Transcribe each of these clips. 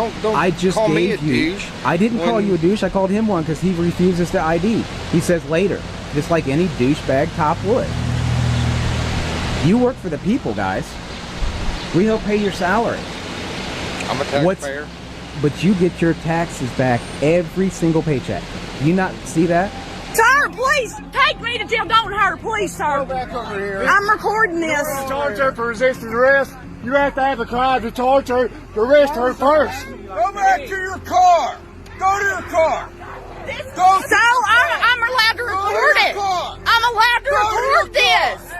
Don't I just call me a gave you. douche. I didn't call you a douche. I called him one because he refuses to ID. He says later, just like any douchebag cop would. You work for the people, guys. We help pay your salary. I'm a taxpayer. But you get your taxes back every single paycheck. Do you not see that? Sir, please take me to jail. Don't hurt, please, sir. Go back over here. I'm recording this. Torture for resisting arrest. You have to have a crime to torture to arrest her first. Go back to your car. Go to your car. So I'm allowed to record it. I'm allowed to record this.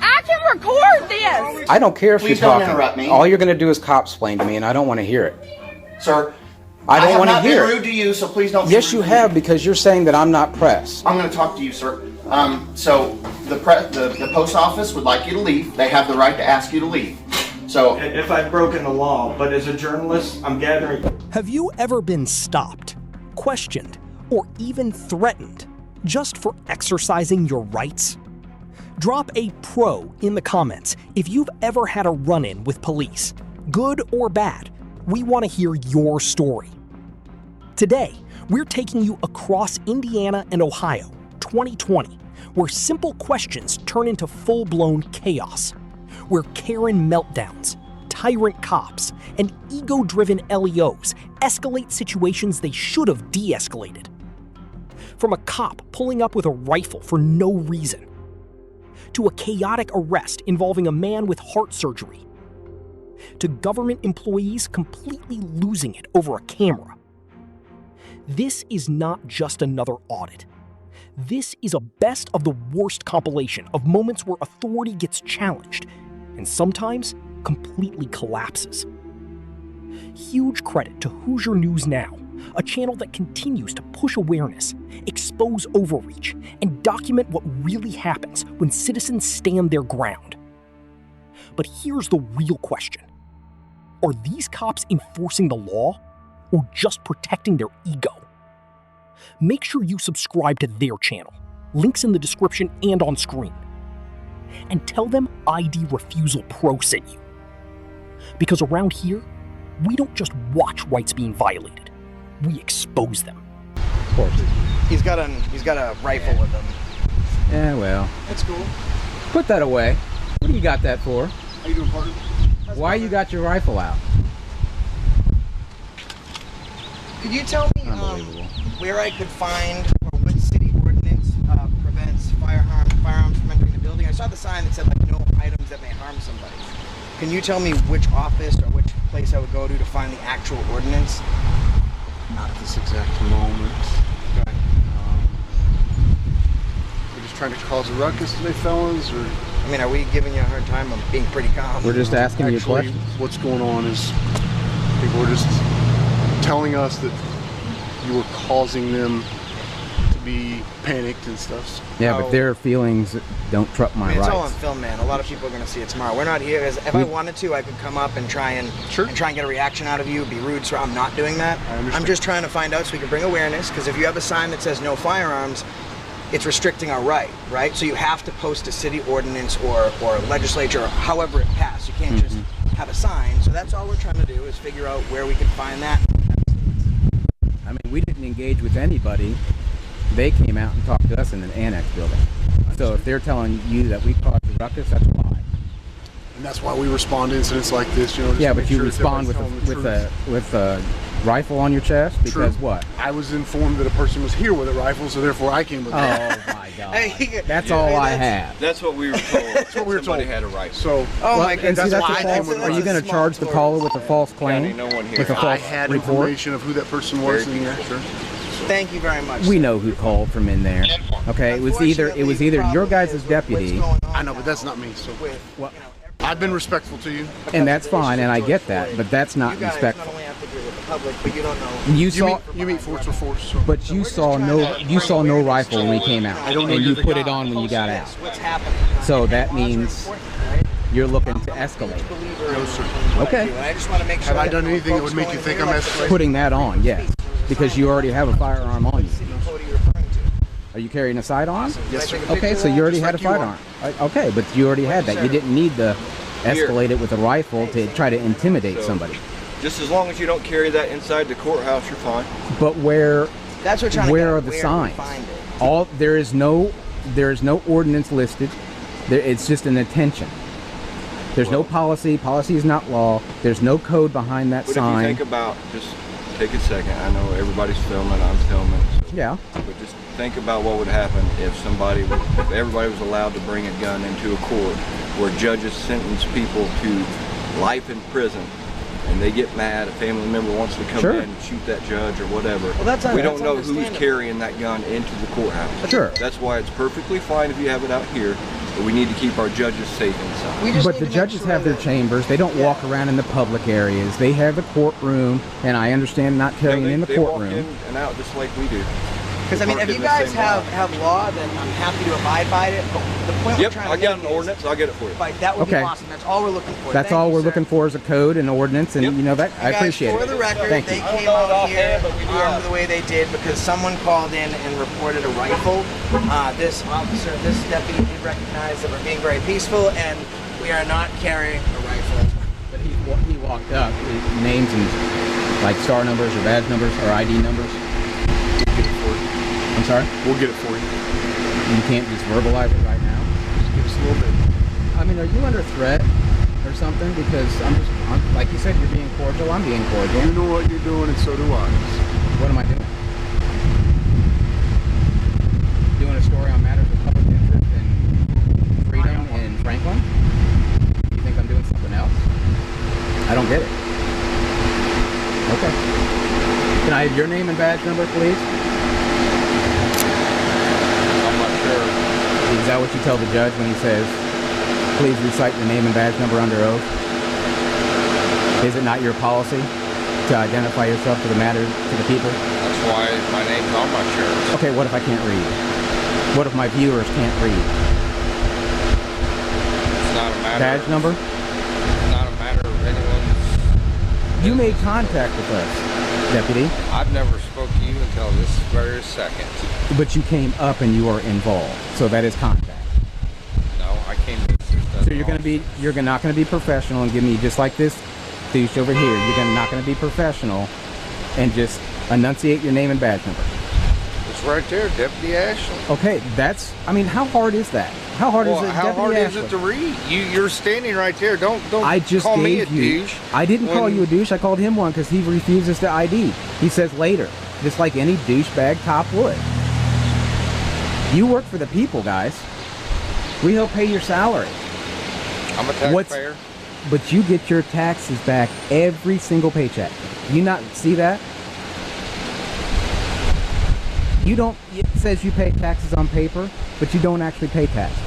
I can record this. I don't care if Please you're don't talking. interrupt me. All you're going to do is cop-splain to me, and I don't want to hear it. Sir, I don't want to have hear not been it. rude to you, so please don't. Yes, be you rude to have, me. because you're saying that I'm not press. I'm going to talk to you, sir. So the post office would like you to leave. They have the right to ask you to leave. So If I've broken the law, but as a journalist, I'm gathering. Have you ever been stopped, questioned, or even threatened just for exercising your rights? Drop a pro in the comments if you've ever had a run-in with police, good or bad. We want to hear your story. Today, we're taking you across Indiana and Ohio, 2020, where simple questions turn into full-blown chaos, where Karen meltdowns, tyrant cops, and ego-driven LEOs escalate situations they should have de-escalated. From a cop pulling up with a rifle for no reason, to a chaotic arrest involving a man with heart surgery, to government employees completely losing it over a camera. This is not just another audit. This is a best of the worst compilation of moments where authority gets challenged and sometimes completely collapses. Huge credit to Hoosier News Now, a channel that continues to push awareness, expose overreach, and document what really happens when citizens stand their ground. But here's the real question. Are these cops enforcing the law or just protecting their ego? Make sure you subscribe to their channel. Links in the description and on screen. And tell them ID Refusal Pro sent you. Because around here, we don't just watch rights being violated. We expose them. Of course. He's got a rifle with him. Yeah, well. That's cool. Put that away. What do you got that for? How you doing, partner? Why you got your rifle out? Could you tell me Unbelievable. where I could find, or what city ordinance prevents firearms from entering the building? I saw the sign that said like no items that may harm somebody. Can you tell me which office or which place I would go to find the actual ordinance? Not at this exact moment. Okay. We're just trying to cause a ruckus today, fellas, or I mean, are we giving you a hard time? I'm being pretty calm. We're just asking you actually, questions. what's going on is people are just telling us that you were causing them to be panicked and stuff. Yeah, but their feelings don't trump my It's all on rights. film, man. A lot of people are going to see it tomorrow. We're not here. If I wanted to, I could come up and try and get a reaction out of you, be rude. So I'm not doing that. I'm just trying to find out so we can bring awareness. Because if you have a sign that says no firearms, it's restricting our right? So you have to post a city ordinance or legislature, or however it passed. You can't just have a sign. So that's all we're trying to do is figure out where we can find that. I mean, we didn't engage with anybody. They came out and talked to us in an annex building. So if they're telling you that we caused a ruckus, that's a lie. And that's why we respond to incidents like this, you know. Yeah, but you respond with a rifle on your chest because what? I was informed that a person was here with a rifle, so therefore I came with it. Oh my God! That's all I have. That's what we were told. That's what we were told. Somebody had a rifle. So, my goodness, and see, that's why? a false, are you going to charge the caller with a false claim? No one here. With a false I had report? information of who that person was. And yeah, sure. Thank you very much. We know who called from in there. Okay, it was either your guys' deputy. I know, but that's not me. So, Well, I've been respectful to you. and that's fine, and I get that, but that's not respectful. You guys not only have to deal with the public, but you don't know. You meet force with force. So. but you saw no rifle when we came out, and you put it on when you got out. What's happening? So that means you're looking to escalate. No, sir. Okay. I just want to make sure. Have I done anything that would make you think I'm escalating? Putting that on, yes, because you already have a firearm on you. Are you carrying a sidearm? Yes, sir. Okay, so you already had a firearm. Okay, but you already had that. You didn't need to escalate it with a rifle to try to intimidate somebody. Just as long as you don't carry that inside the courthouse, you're fine. But where That's what we're trying to where get are at, the where we signs? find it. All there is no ordinance listed. It's just an intention. There's no policy. Policy is not law. There's no code behind that But sign. if you think about, just take a second. I know everybody's filming. I'm filming. So, Yeah. But just think about what would happen if everybody was allowed to bring a gun into a court where judges sentence people to life in prison. And they get mad, a family member wants to come in and shoot that judge or whatever. Well, that's we don't that's know who's understandable. carrying that gun into the courthouse. Sure. That's why it's perfectly fine if you have it out here, but we need to keep our judges safe inside. We just But need the to make judges sure have their that- chambers. They don't walk around in the public areas. They have the courtroom, and I understand not carrying in the they walk courtroom. in and out just like we do. Because I mean, Parked if in you the guys same have law, then I'm happy to abide by it. But the point we're Yep, trying to I got make an is- ordinance. I'll get it for you. Right, that would Okay. be awesome. That's all we're looking for. That's Thank all you, we're sir. looking for is a code and ordinance, and Yep. you know that I Guys, appreciate for it. the record, Thank they you. came know it out here offhand, but we do armed have- the way they did because someone called in and reported a rifle. This officer, this deputy did recognize that we're being very peaceful and we are not carrying a rifle. But he walked up, names and like star numbers or badge numbers or ID numbers. Get it for you. I'm sorry? We'll get it for you. You can't just verbalize it right now? Just give us a little bit. I mean, are you under threat or something? Because I'm like you said, you're being cordial. I'm being cordial. You know what you're doing, and so do I. What am I doing? Doing a story on matters of public interest and freedom in Franklin? You think I'm doing something else? I don't get it. Okay. Can I have your name and badge number, please? I'm not sure. Is that what you tell the judge when he says, please recite your name and badge number under oath? Is it not your policy to identify yourself to the matter, to the people? That's why my name's on my shirt. Okay, what if I can't read? What if my viewers can't read? It's not a matter. Badge number? It's not a matter of anyone's. You made contact with us, deputy, I've never spoke to you until this very second. but you came up and you are involved, so that is contact. No, I came to assist. So you're not gonna be professional and give me just like this douche over here. You're not gonna be professional and just enunciate your name and badge number. It's right there, Deputy Ashley. Okay, I mean, how hard is that? How hard is it, How Deputy hard Ashley? is it to read? You're standing right there. Don't I just call me a gave you. douche. I didn't call when- you a douche. I called him one because he refuses to ID. He says later, just like any douchebag cop would. You work for the people, guys. We help pay your salary, I'm a taxpayer. but you get your taxes back every single paycheck. You not see that? You don't. It says you pay taxes on paper, but you don't actually pay taxes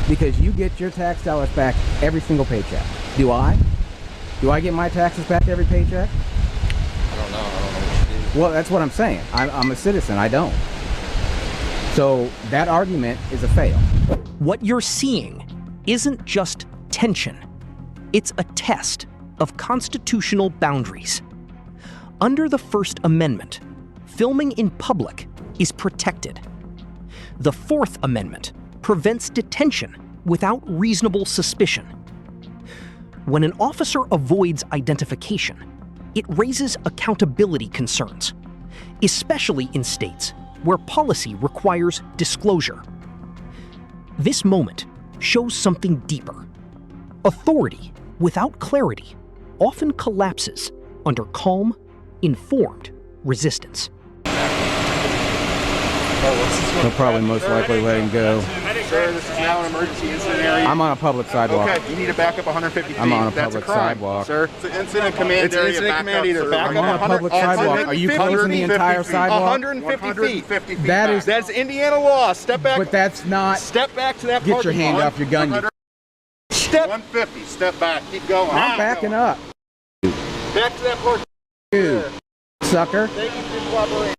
because you get your tax dollars back every single paycheck. Do I? Do I get my taxes back every paycheck? I don't know. I don't know what you do. Well, that's what I'm saying. I'm a citizen. I don't. So that argument is a fail. What you're seeing isn't just tension, it's a test of constitutional boundaries. Under the First Amendment, filming in public is protected. The Fourth Amendment prevents detention without reasonable suspicion. When an officer avoids identification, it raises accountability concerns, especially in states where policy requires disclosure. This moment shows something deeper. Authority without clarity often collapses under calm, informed resistance. They'll probably most likely let him go. Sir, this is now an emergency incident area. I'm on a public sidewalk. Okay, you need to back up 150 feet. I'm on a That's public crime, sidewalk. sir. It's an incident command It's area. incident Back command up, either sir. back I'm up on a public sidewalk. Are you closing the entire sidewalk? 150 feet. feet. That back. is- That's Indiana law. Step back. But that's not. Step back to that Get your parking hand lot. off your gun. You Step 150. Step back. Keep going. I'm backing up, back to that parking dude. Sucker. Thank you for your cooperation.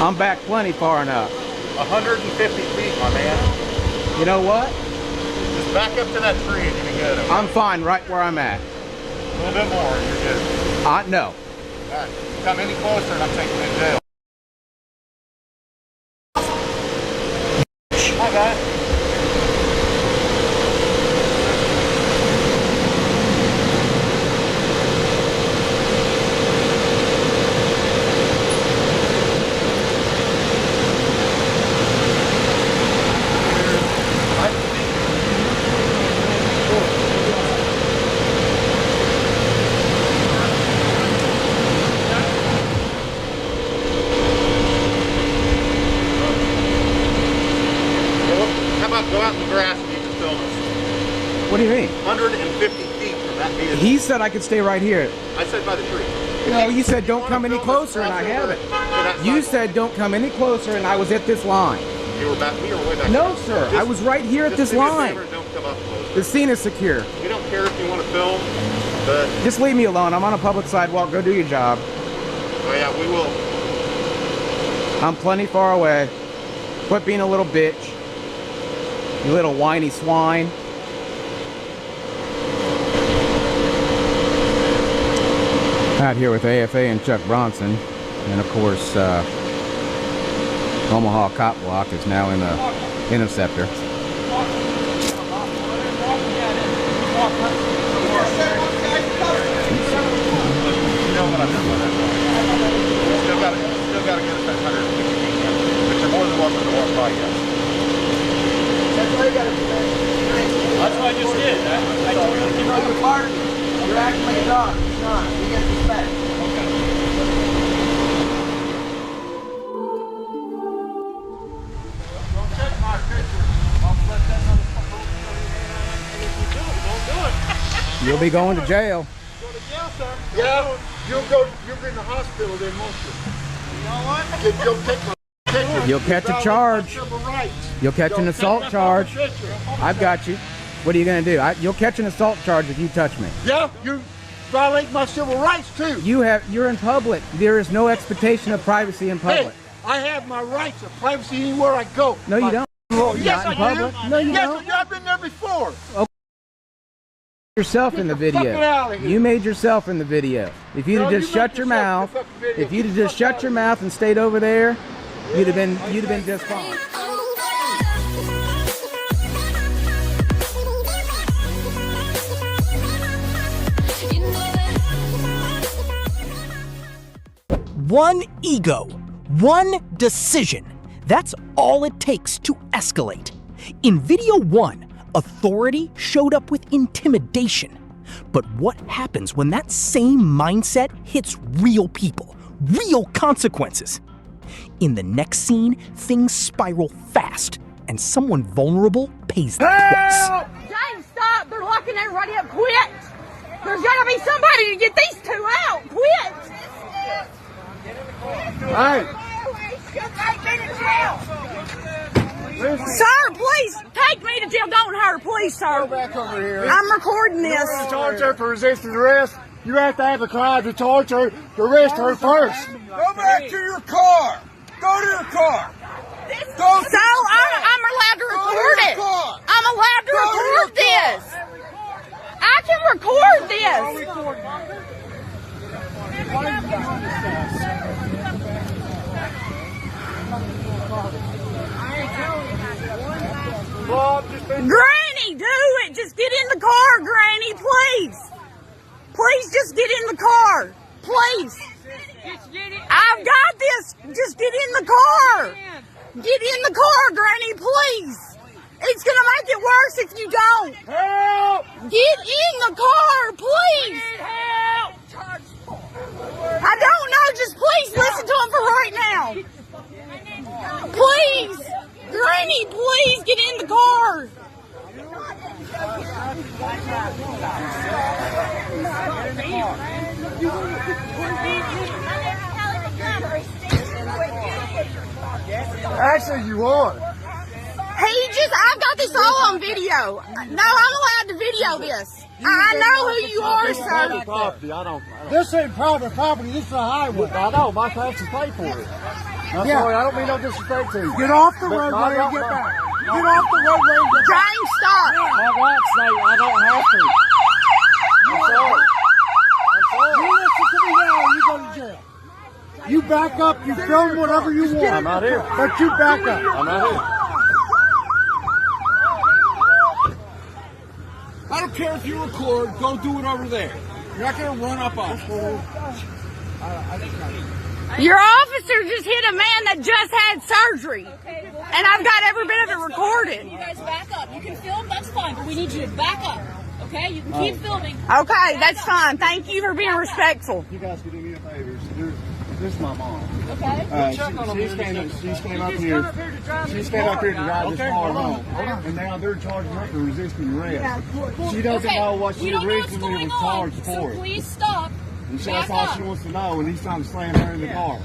I'm back plenty far enough. 150 feet, my man. You know what? Just back up to that tree and you'll be good. Okay? I'm fine right where I'm at. A little bit more and you're good. No. All right. Come any closer and I'm taking you to jail. Hi, guys. Go out in the grass and you can film us. What do you mean? 150 feet from that vehicle. He said I could stay right here. I said by the tree. No, you said don't come any closer, and I haven't. You said don't come any closer, and I was at this line. You were back here or way back No, there? sir. I was right here at this do me a line. favor, don't come up closer. The scene is secure. We don't care if you want to film, but Just leave me alone. I'm on a public sidewalk. Go do your job. oh yeah, we will. I'm plenty far away. Quit being a little bitch. You little whiny swine. Out here with AFA and Chuck Bronson. And of course, Omaha Cop Block is now in the Interceptor. Still got to get us that 150 feet. But you're more than welcome to walk by, yes. That's what I just did. You're barking. You're acting like a dog. It's not. You get respect. Don't check my picture. I'll let that motherfucker and if you do it, don't do it. You'll be going to jail. Go to jail, sir. Yeah, you'll be in the hospital then, won't you? You know what? You'll take my picture. You'll catch a charge. You'll catch an assault charge. I've got you. What are you going to do? You'll catch an assault charge if you touch me. Yeah, you violate my civil rights too. You're in public. There is no expectation of privacy in public. Hey, I have my rights of privacy anywhere I go. No, you don't. Yes, Not in I public. do. No, you yes, don't. I've been there before. Yourself in the video. You made yourself in the video. If you'd have just shut your mouth, if you'd have just shut your mouth and stayed over there, you'd have been just fine. One ego, one decision. That's all it takes to escalate. In video 1, authority showed up with intimidation. But what happens when that same mindset hits real people, real consequences? In the next scene, things spiral fast, and someone vulnerable pays the price. James, stop! They're locking everybody up. Quit! There's gotta be somebody to get these two out. Quit! Hey. Sir, please take me to jail. Don't hurt, please, sir. Go back over here. I'm recording this. You charge her for resisting arrest. You have to have a crime to charge her to arrest her first. Go back to your car. Go to your car. So I'm allowed to record it. I'm allowed to record this. I can record this. Granny, do it. Just get in the car, Granny, please. Please just get in the car. Please. I've got this. Just get in the car. Get in the car, Granny, please. It's going to make it worse if you don't. Help! Get in the car, please. Help! I don't know. Just please listen to him for right now. Please. Granny, please get in the car. Actually, you are. I've got this all on video. No, I'm allowed to video this. I know who you are, sir. Property. This ain't private property. This is a highway. I know. My taxes pay for it. I'm sorry. I don't mean no disrespect to you. Get off the roadway and get back. Get off the roadway and get back. James, stop. My rights say I don't have to. I'm sorry. You listen to me now, you go to jail. You back up, you film whatever you want. I'm out here. But you back up. I'm out here. I don't care if you record, go do it over there. You're not going to run up on us. Your officer just hit a man that just had surgery. And I've got every bit of it recorded. You guys back up. You can film, that's fine, but we need you to back up. Okay? You can keep filming. Okay, that's fine. Thank you for being respectful. You guys can do me a favor. This is my mom. Okay. She's came up here to drive this car home. And now they're charging her for resisting arrest. She doesn't know what she originally was charged for. So please stop. And so that's all she wants to know, and he's trying to slam her in the car.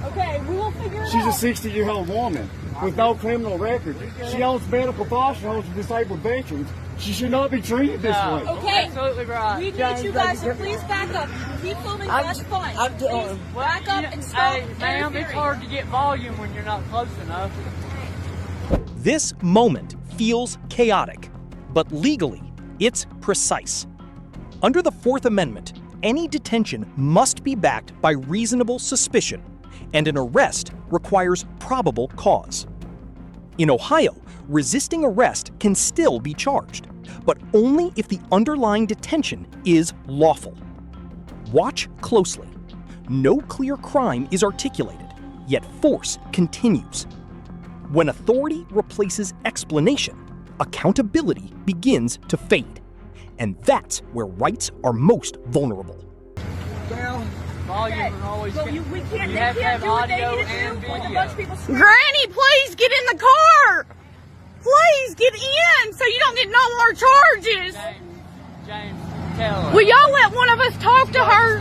Okay, we will figure it She's out. a 60-year-old woman with no criminal record. She owns medical foster homes for disabled veterans. She should not be treated this way. Okay, absolutely right. We need you guys to please back up. Keep filming, that's fine. Please back up and stop. Hey, ma'am, it's hard to get volume when you're not close enough. This moment feels chaotic, but legally, it's precise. Under the Fourth Amendment, any detention must be backed by reasonable suspicion, and an arrest requires probable cause. In Ohio, resisting arrest can still be charged, but only if the underlying detention is lawful. Watch closely. No clear crime is articulated, yet force continues. When authority replaces explanation, accountability begins to fade. And that's where rights are most vulnerable. Volume and always Well, we can't, you have to have do what they audio need to and do. A video. bunch of people Granny, please get in the car. Please get in so you don't get no more charges. James, tell her. Will y'all let one of us talk to her?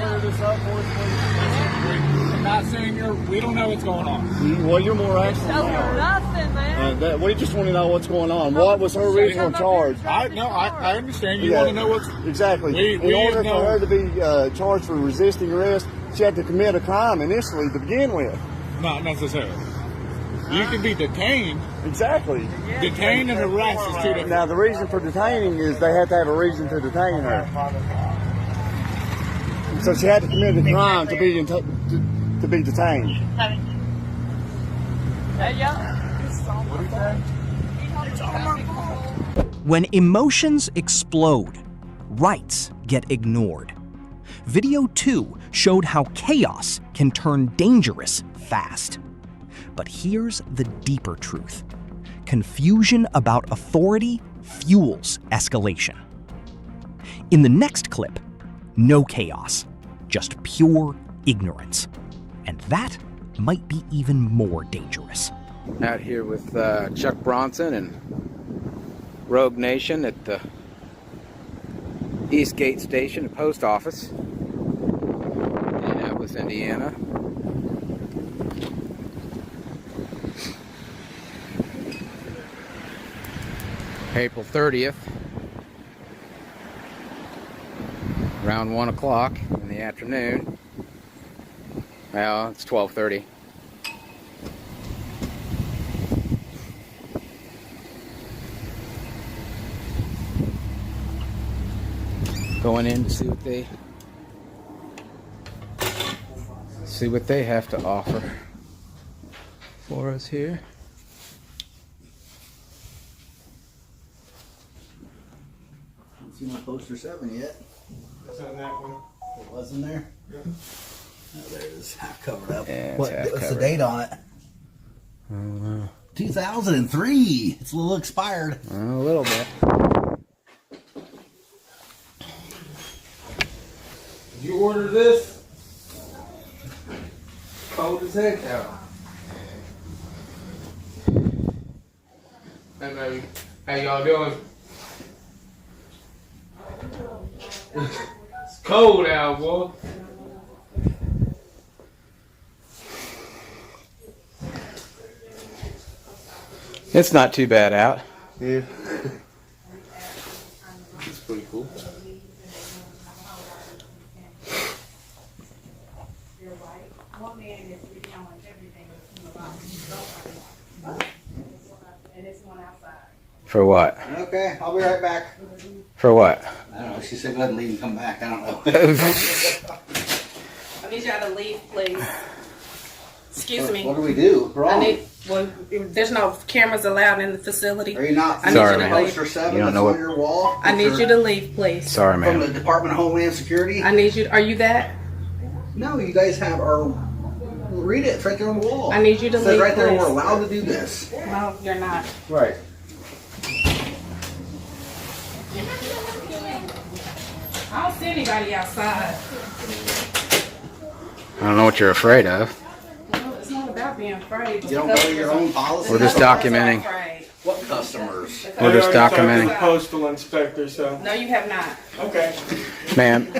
I'm not saying we don't know what's going on. Well, you're more actually. Tell her nothing, man. We just want to know what's going on. What was her original charge? I understand. You want to know what's... Exactly. In order for her to be charged for resisting arrest, she had to commit a crime initially to begin with. Not necessarily. You can be detained. Exactly. Detained and arrest is two different. Now, the reason for detaining is they have to have a reason to detain her. So she had to commit a crime to be detained. Hey, y'all. When emotions explode, rights get ignored. Video 2 showed how chaos can turn dangerous fast. But here's the deeper truth. Confusion about authority fuels escalation. In the next clip, no chaos, just pure ignorance. And that might be even more dangerous. Out here with Chuck Bronson and Rogue Nation at the Eastgate Station, the post office, Indianapolis, Indiana. April 30th, around 1 o'clock in the afternoon. Well, it's 12:30. Going in to see what they have to offer for us here. Haven't seen my poster 7 yet. Is that that one? It wasn't there? Yeah. Oh, there it is. Half covered up. Yeah, What's the date on it? I don't know. 2003. It's a little expired. A little bit. Did you order this? Cold as heck out. Hey, baby. How y'all doing? It's cold out, boy. It's not too bad out. Yeah. It's pretty cool. For what? Okay, I'll be right back. For what? I don't know. She said go ahead and leave and come back. I don't know. I need y'all to leave, please. Excuse me. What do we do? Wrong. There's no cameras allowed in the facility. Are you not? Sorry, man. Poster 7 You don't that's know on what- your wall. I need you to leave, please. Sorry, From man. the Department of Homeland Security. I need you. Are you that? No, you guys have our. Read it. It's right there on the wall. I need you to It says leave, right there. please. We're allowed to do this. No, you're not. Right. I don't see anybody outside. I don't know what you're afraid of. No, it's not about being afraid. You don't know your own policy? We're just documenting. What customers? We're just documenting. The postal inspector, so. No, you have not. Okay. Ma'am,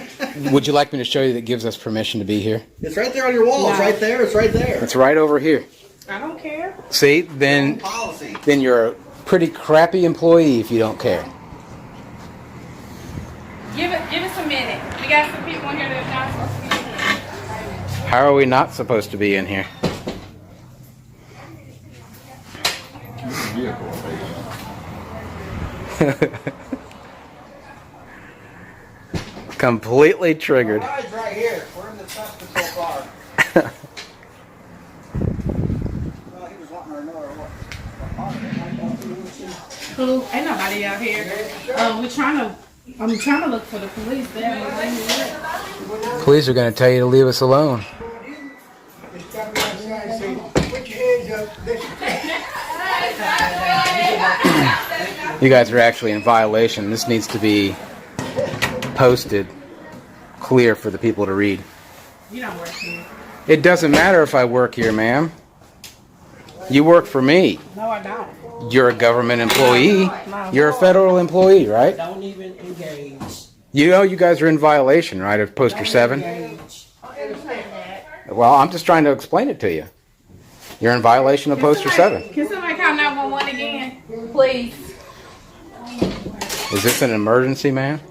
would you like me to show you that gives us permission to be here? It's right there on your wall. It's right there. It's right there. It's right over here. I don't care. See, then you're a pretty crappy employee if you don't care. Give us a minute. We got some people in here that are not supposed to be in here. How are we not supposed to be in here? Completely triggered. Ride's right here. We're in the traffic control car. Well, he was wanting to know Who? Ain't nobody out here. I'm trying to look for the police. They haven't let me look. Police are going to tell you to leave us alone. Put your hands up. You guys are actually in violation. This needs to be posted clear for the people to read. You don't work here. It doesn't matter if I work here, ma'am. You work for me. No, I don't. You're a government employee. You're a federal employee, right? Don't even engage. You know you guys are in violation, right, of Poster 7? Well, I'm just trying to explain it to you. You're in violation of Poster 7. Can somebody call 911 again? Please. Is this an emergency, man?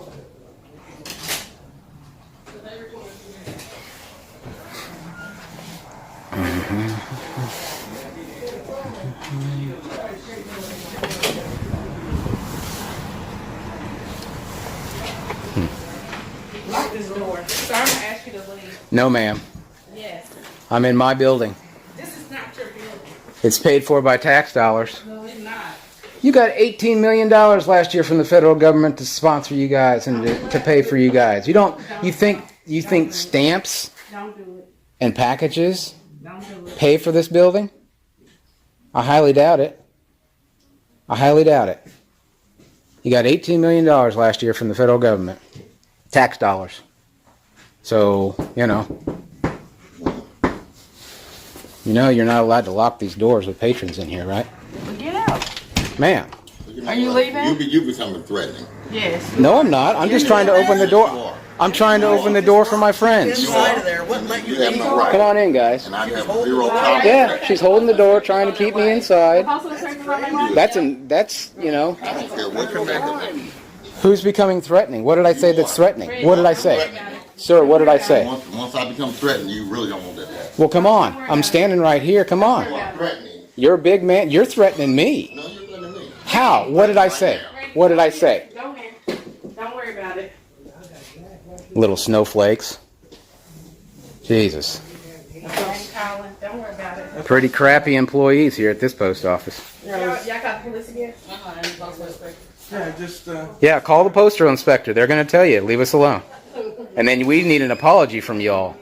Lock this door. So I'm gonna ask you to leave. No, ma'am. Yes. I'm in my building. This is not your building. It's paid for by tax dollars. No, it's not. You got $18 million last year from the federal government to sponsor you guys and to pay for you guys. You think stamps Don't do it. and packages Don't do it. pay for this building? I highly doubt it. I highly doubt it. You got $18 million last year from the federal government. Tax dollars. So, you know, you're not allowed to lock these doors with patrons in here, right? Well, get out. Ma'am. Are you leaving? You becoming threatening. Yes. No, I'm not. I'm just trying to open the door. I'm trying to open the door for my friends. Inside of there. Wouldn't let you You have leave. no right. Come on in, guys. And I have zero tolerance. Yeah, she's holding the door, trying to keep me inside. That's I don't care what you're making. who's becoming threatening. What did I say that's threatening? What did I say? Sir, what did I say? Once I become threatened, you really don't want that to happen. Well, come on. I'm standing right here. Come on. Threatening. You're a big man. You're threatening me. No, you're threatening me. How? What did I say? What did I say? Go in. Don't worry about it. Little snowflakes. Jesus. Don't worry about it. Pretty crappy employees here at this post office. Y'all got the police again? Yeah, just, Yeah, call the postal inspector. They're going to tell you, leave us alone. And then we need an apology from y'all.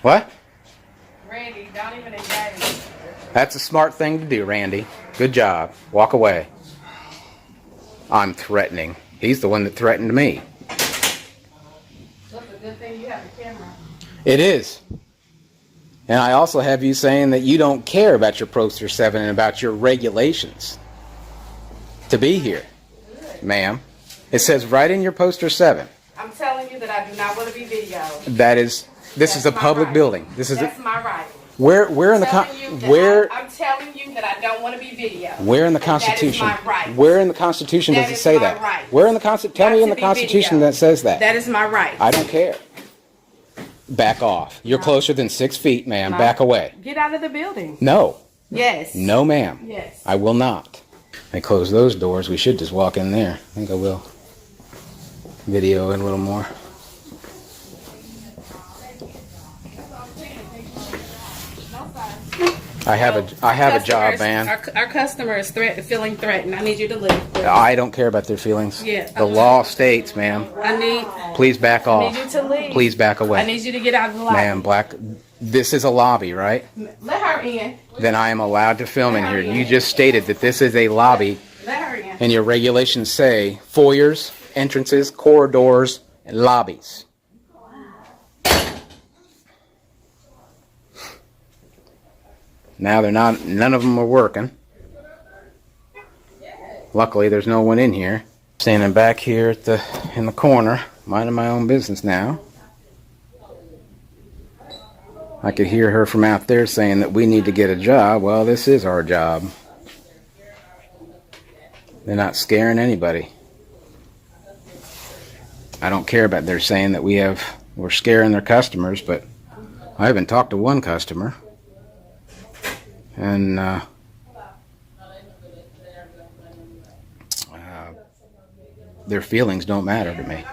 What? Randy, don't even engage. That's a smart thing to do, Randy. Good job. Walk away. I'm threatening. He's the one that threatened me. That's a good thing you have a camera. It is. And I also have you saying that you don't care about your Poster 7 and about your regulations to be here, ma'am. It says right in your Poster 7. I'm telling you that I do not want to be videoed. This is a public building. That's my right. Where in the I'm telling you that I don't want to be videoed. Where in the Constitution? That is my right. Where in the Constitution does it say that? Right. Where in the Tell me in the Constitution that says that. That is my right. I don't care. Back off. You're closer than 6 feet, ma'am. Back away. Get out of the building. No. Yes. No, ma'am. Yes. I will not. I close those doors. We should just walk in there. I think I will. Video it a little more. I have a job, man. Our customer is feeling threatened. I need you to leave. I don't care about their feelings. Yeah. The law states, ma'am. Please back off. I need you to leave. Please back away. I need you to get out of the lobby. Ma'am, this is a lobby, right? Let her in. Then I am allowed to film in here. You just stated that this is a lobby. Let her in. And your regulations say foyers, entrances, corridors, and lobbies. Now they're not, none of them are working. Luckily, there's no one in here. Standing back here in the corner, minding my own business now. I could hear her from out there saying that we need to get a job. Well, this is our job. They're not scaring anybody. I don't care about they're saying that we're scaring their customers, but I haven't talked to one customer. And their feelings don't matter to me.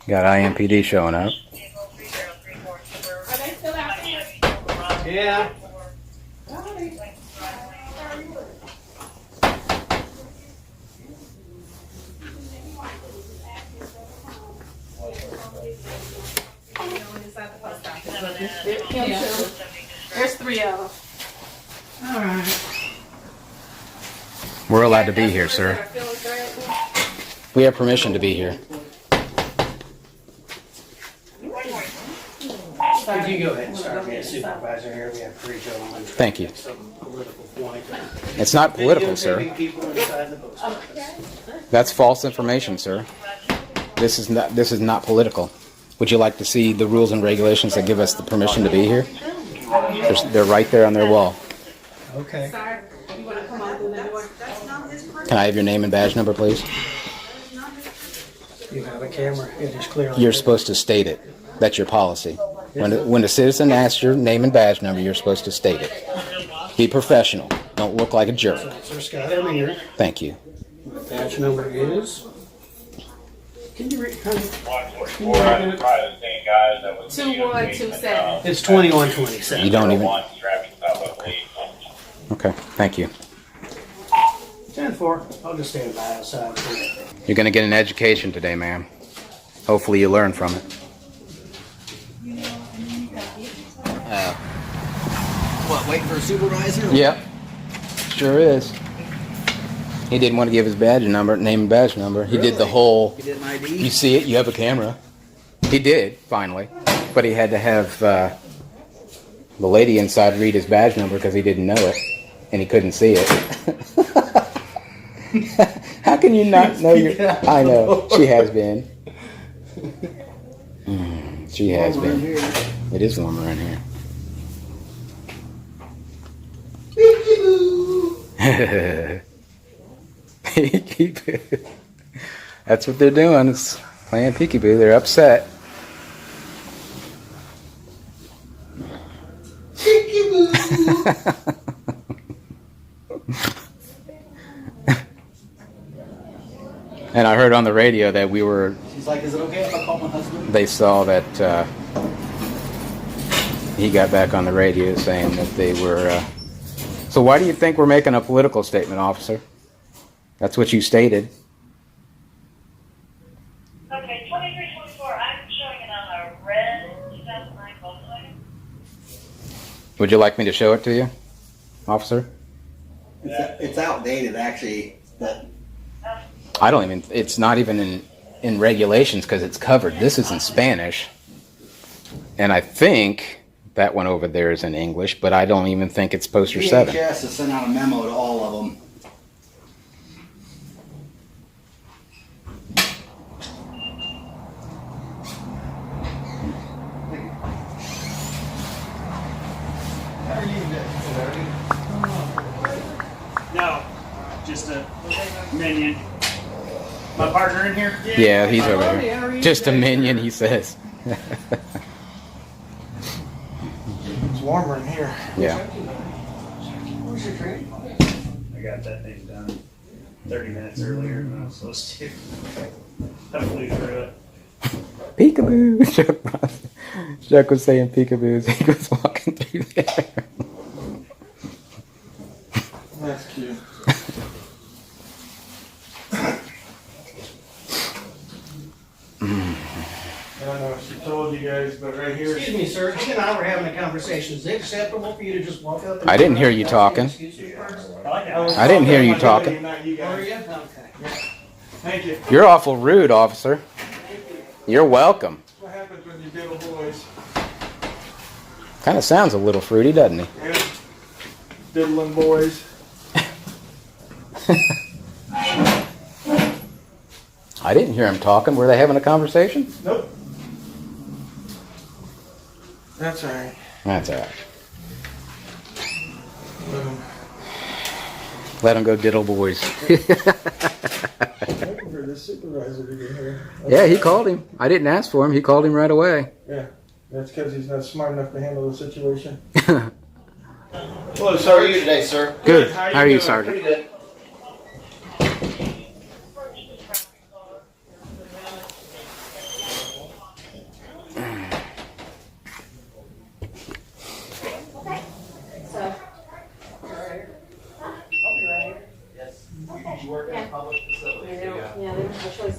Got IMPD showing up. Are they still out there? Yeah. There's 3 of them. All right. We're allowed to be here, sir. We have permission to be here. Could you go ahead and start being a supervisor here? We have 3 gentlemen. Thank you. Some political point. It's not political, sir. Videotaping people inside the post office. That's false information, sir. This is not political. Would you like to see the rules and regulations that give us the permission to be here? They're right there on their wall. Okay. Can I have your name and badge number, please? You have a camera. It is clearly. You're supposed to state it. That's your policy. When a citizen asks your name and badge number, you're supposed to state it. Be professional. Don't look like a jerk. Sir Scott Emminger. Thank you. Badge number is. Can you read? 2127. It's 2127. You don't even. Okay, thank you. 10-4. I'll just stand by outside. You're going to get an education today, ma'am. Hopefully you learn from it. What, waiting for a supervisor? Yep, sure is. He didn't want to give his badge number, name and badge number. He did the whole. He did an ID? You see it? You have a camera. He did, finally. But he had to have the lady inside read his badge number because he didn't know it. And he couldn't see it. How can you not know your... I know. She has been. She has been. It is warmer in here. Peekaboo. That's what they're doing. Is playing peekaboo. They're upset. And I heard on the radio that we were. She's like, is it okay if I call my husband? They saw that he got back on the radio saying that they were. So why do you think we're making a political statement, officer? That's what you stated. Okay, 2324, I'm showing it on a red 2009 Volkswagen. Would you like me to show it to you, officer? It's outdated, actually. But I don't even. It's not even in regulations because it's covered. This is in Spanish, and I think that one over there is in English, but I don't even think it's poster 7. DHS has sent out a memo to all of them. No, just a minion. My partner in here? Yeah, he's over here. Just a minion, he says. It's warmer in here. Yeah. Where's your drink? I got that thing done 30 minutes earlier than I was supposed to. I flew through it. Peekaboo. Chuck was saying peekaboo as he was walking through there. That's cute. I don't know if she told you guys, but right here. Excuse me, sir. He and I were having a conversation. Is it acceptable for you to just walk up? I didn't hear you talking. I didn't hear you talking. Okay. Thank you. You're awful rude, officer. You're welcome. What happens when you diddle boys? Kind of sounds a little fruity, doesn't he? Yeah. Diddling boys. I didn't hear him talking. Were they having a conversation? Nope. That's all right. That's all right. Let him go diddle boys. Yeah, he called him. I didn't ask for him. He called him right away. Yeah, that's because he's not smart enough to handle the situation. Hello, sir. How are you today, sir? Good. How are you, doing? Sergeant? Pretty good.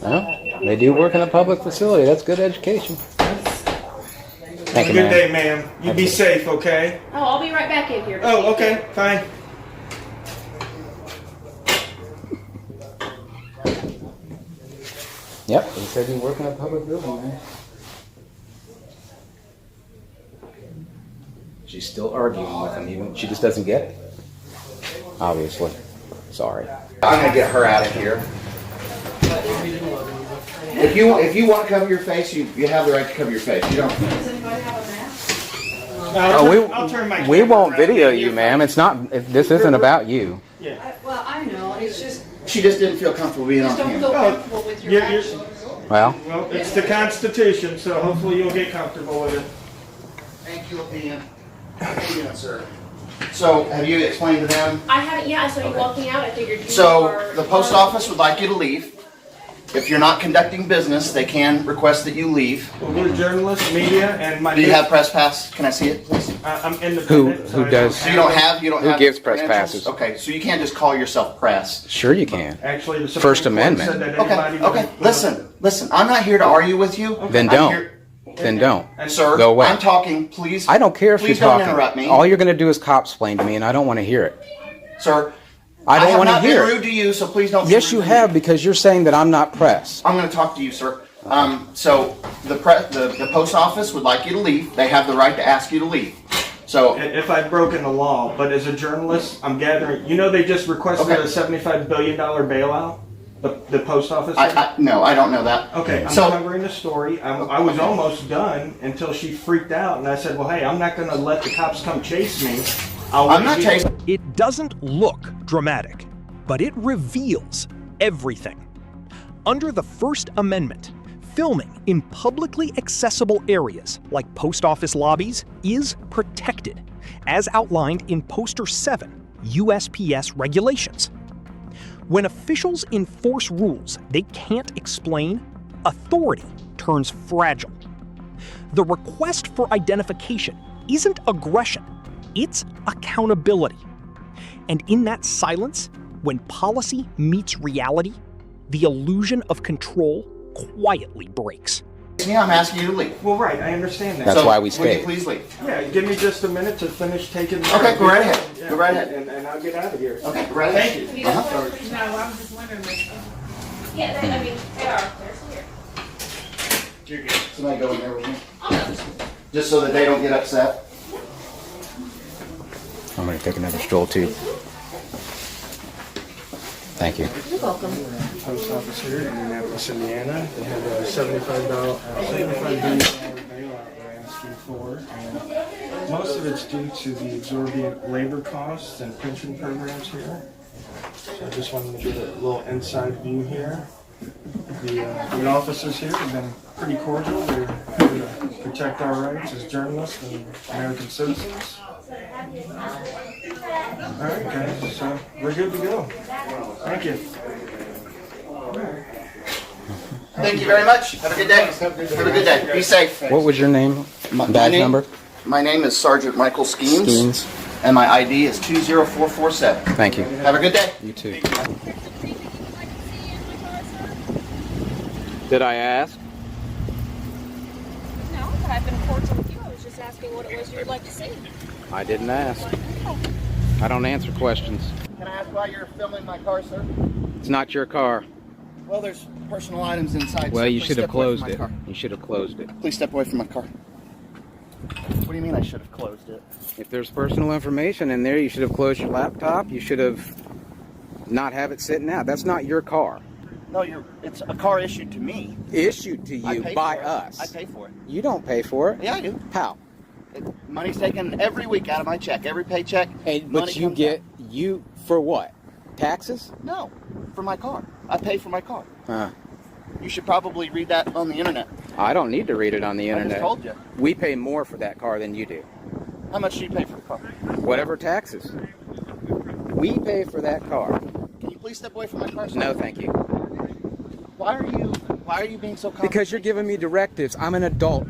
Well, they do work in a public facility. That's good education. Thank you, Good ma'am. day, ma'am. You be safe, okay? Oh, I'll be right back in here. Oh, okay, fine. Yep, he said you work in a public building, man. She's still arguing with him, even she just doesn't get it. Obviously. Sorry. I'm gonna get her out of here. If you want to cover your face, you have the right to cover your face. You don't. I'll turn my We camera won't around. video you, ma'am. It's not. This isn't about you. Yeah. Well, I know. It's just She just didn't feel comfortable being on don't camera. feel comfortable with your actions. Well, Well, it's the Constitution, so hopefully you'll get comfortable with it. Thank you, Ian. How you doing, sir? So, have you explained to them? I haven't yet. I saw you walking out. I figured you So, were- the post office would like you to leave. If you're not conducting business, they can request that you leave. Well, we're journalists, media, and my. Do you have press pass? Can I see it, please? I'm independent. Who does? So you don't have Who gives press credentials? passes? Okay, so you can't just call yourself press. Sure, you can. Actually, the Supreme First Court Amendment. said that Okay, anybody okay. Listen. I'm not here to argue with you. Then I'm don't. here- Then don't. Sir, Go away. I'm talking. Please. I don't care if Please you're don't talking. interrupt me. All you're going to do is cop-splain to me, and I don't want to hear it. Sir, I don't want to have hear not been it. rude to you, so please don't. Yes, you have, because you're saying that I'm not press. I'm going to talk to you, sir. So the post office would like you to leave. They have the right to ask you to leave. So If I've broken the law, but as a journalist, I'm gathering. You know, they just requested Okay. a $75 billion bailout. The post office. no, I don't know that. Okay, I'm So- covering the story. I was almost done until she freaked out, and I said, "Well, hey, I'm not going to let the cops come chase me. I'm not chasing." It doesn't look dramatic, but it reveals everything. Under the First Amendment, filming in publicly accessible areas like post office lobbies is protected, as outlined in Poster 7, USPS regulations. When officials enforce rules they can't explain, authority turns fragile. The request for identification isn't aggression, it's accountability. And in that silence, when policy meets reality, the illusion of control quietly breaks. Yeah, I'm asking you to leave. Well, right, I understand that. That's So, why we Will stayed. you please leave? Yeah, give me just a minute to finish taking. Okay, go right ahead. Yeah, Go right ahead. and I'll get out of here. Okay, go right ahead. Thank you. No, I'm just wondering. Yeah, I mean, they are. They're here. You're good. Somebody go in there with me. Just so that they don't get upset. I'm going to take another stroll, too. Thank you. You're welcome. Post office here in Indianapolis, Indiana. They have a $75 billion bailout they're asking for. And most of it's due to the exorbitant labor costs and pension programs here. So I just wanted to give a little inside view here. The officers here have been pretty cordial. They're here to protect our rights as journalists and American citizens. All right, guys, so we're good to go. Thank you. Thank you very much. Have a good day. Have a good day. Be safe. What was your name? My Badge name- number? My name is Sergeant Michael Skeens. Skeens. And my ID is 20447. Thank you. Have a good day. You too. Did I ask? No, but I've been cordial with you. I was just asking what it was you would like to see. I didn't ask. I don't answer questions. Can I ask why you're filming my car, sir? It's not your car. Well, there's personal items inside. Well, sir. you Please should have step away from closed my it. car. You should have closed it. Please step away from my car. What do you mean I should have closed it? If there's personal information in there, you should have closed your laptop. You should have not have it sitting out. That's not your car. No, it's a car issued to me. Issued to you by us. I pay for it. You don't pay for it. Yeah, I do. How? Money's taken every week out of my check, every paycheck. But you get, for what? Taxes? No, for my car. I pay for my car. Huh. You should probably read that on the internet. I don't need to read it on the internet. I just told you. We pay more for that car than you do. How much do you pay for the car? Whatever taxes. We pay for that car. Can you please step away from my car, sir? No, thank you. Why are you being so complicated? Because you're giving me directives. I'm an adult.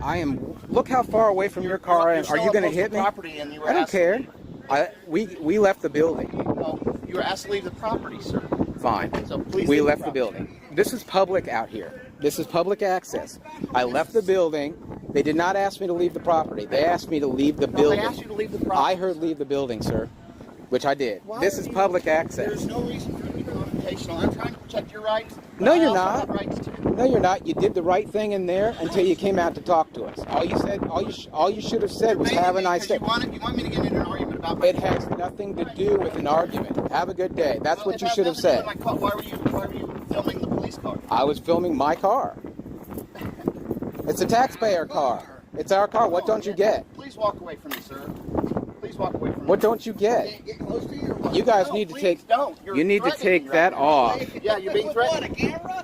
Look how far away from your car I am. Are you going to hit me? I don't care. We left the building. No, you were asked to leave the property, sir. Fine. So please we leave left the building. This is public out here. This is public access. I left the building. They did not ask me to leave the property. They asked me to leave the building. They asked you to leave the property. I heard leave the building, sir, which I did. This is public access. There's no reason for you to be confrontational. I'm trying to protect your rights. No, you're not. No, you're not. You did the right thing in there until you came out to talk to us. All you should have said was have a nice day. You want me to get into an argument about my It has nothing to do with an argument. Have a good day. That's what you should have said. Why were you filming the police car? I was filming my car. It's a taxpayer car. It's our car. What don't you get? Please walk away from me, sir. Please walk away from me. What don't you get? You guys need to take. You need to take that off. Yeah, you're being threatened.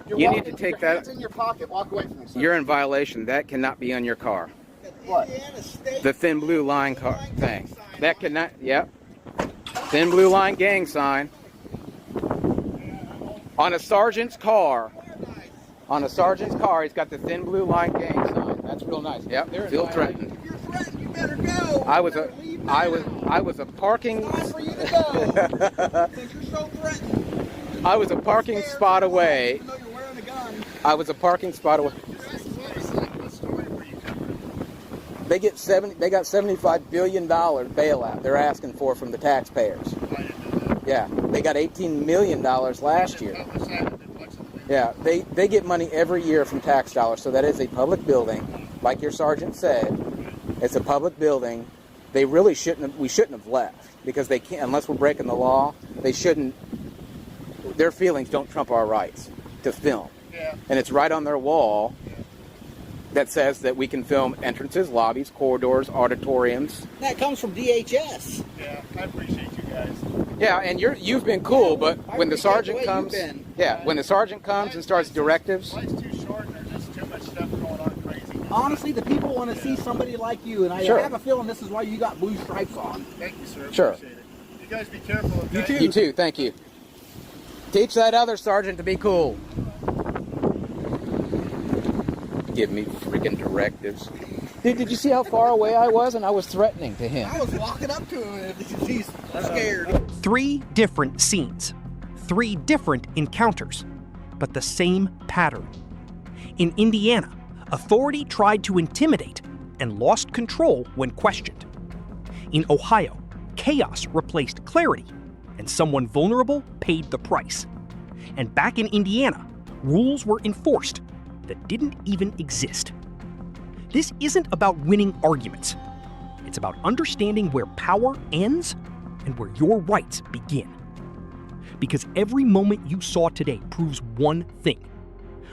You need to take that. It's in your pocket. Walk away from me, sir. You're in violation. That cannot be on your car. What? The thin blue line car thing. That cannot. Yep. Thin blue line gang sign. On a sergeant's car. On a sergeant's car, he's got the thin blue line gang sign. That's real nice. Yep. Feel threatened. If you're threatened, you better go. I was a parking. Time for you to go. Because you're so threatened. I was a parking spot away. Even though you're wearing a gun. I was a parking spot away. They got $75 billion bailout they're asking for from the taxpayers. Yeah, they got $18 million last year. Yeah, they get money every year from tax dollars, so that is a public building. Like your sergeant said, it's a public building. We shouldn't have left because they can't, unless we're breaking the law, they shouldn't, their feelings don't trump our rights to film. Yeah. And it's right on their wall that says that we can film entrances, lobbies, corridors, auditoriums. That comes from DHS. Yeah, I appreciate you guys. Yeah, and you've been cool, but when the sergeant comes, when the sergeant comes and starts directives. Life's too short and there's just too much stuff going on crazy. Honestly, the people want to see somebody like you, and I Sure. have a feeling this is why you got blue stripes on. Thank you, sir. Sure. Appreciate it. You guys be careful. Okay? You too, thank you. Teach that other sergeant to be cool. Give me freaking directives. Dude, did you see how far away I was? And I was threatening to him. I was walking up to him and he's scared. 3 different scenes, 3 different encounters, but the same pattern. In Indiana, authority tried to intimidate and lost control when questioned. In Ohio, chaos replaced clarity, and someone vulnerable paid the price. And back in Indiana, rules were enforced that didn't even exist. This isn't about winning arguments. It's about understanding where power ends and where your rights begin. Because every moment you saw today proves one thing.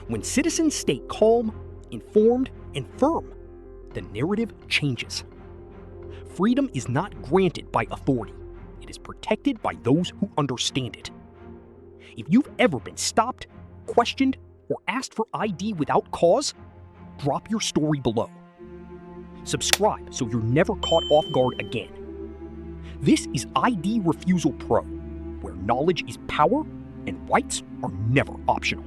When citizens stay calm, informed, and firm, the narrative changes. Freedom is not granted by authority. It is protected by those who understand it. If you've ever been stopped, questioned, or asked for ID without cause, drop your story below. Subscribe so you're never caught off guard again. This is ID Refusal Pro, where knowledge is power and rights are never optional.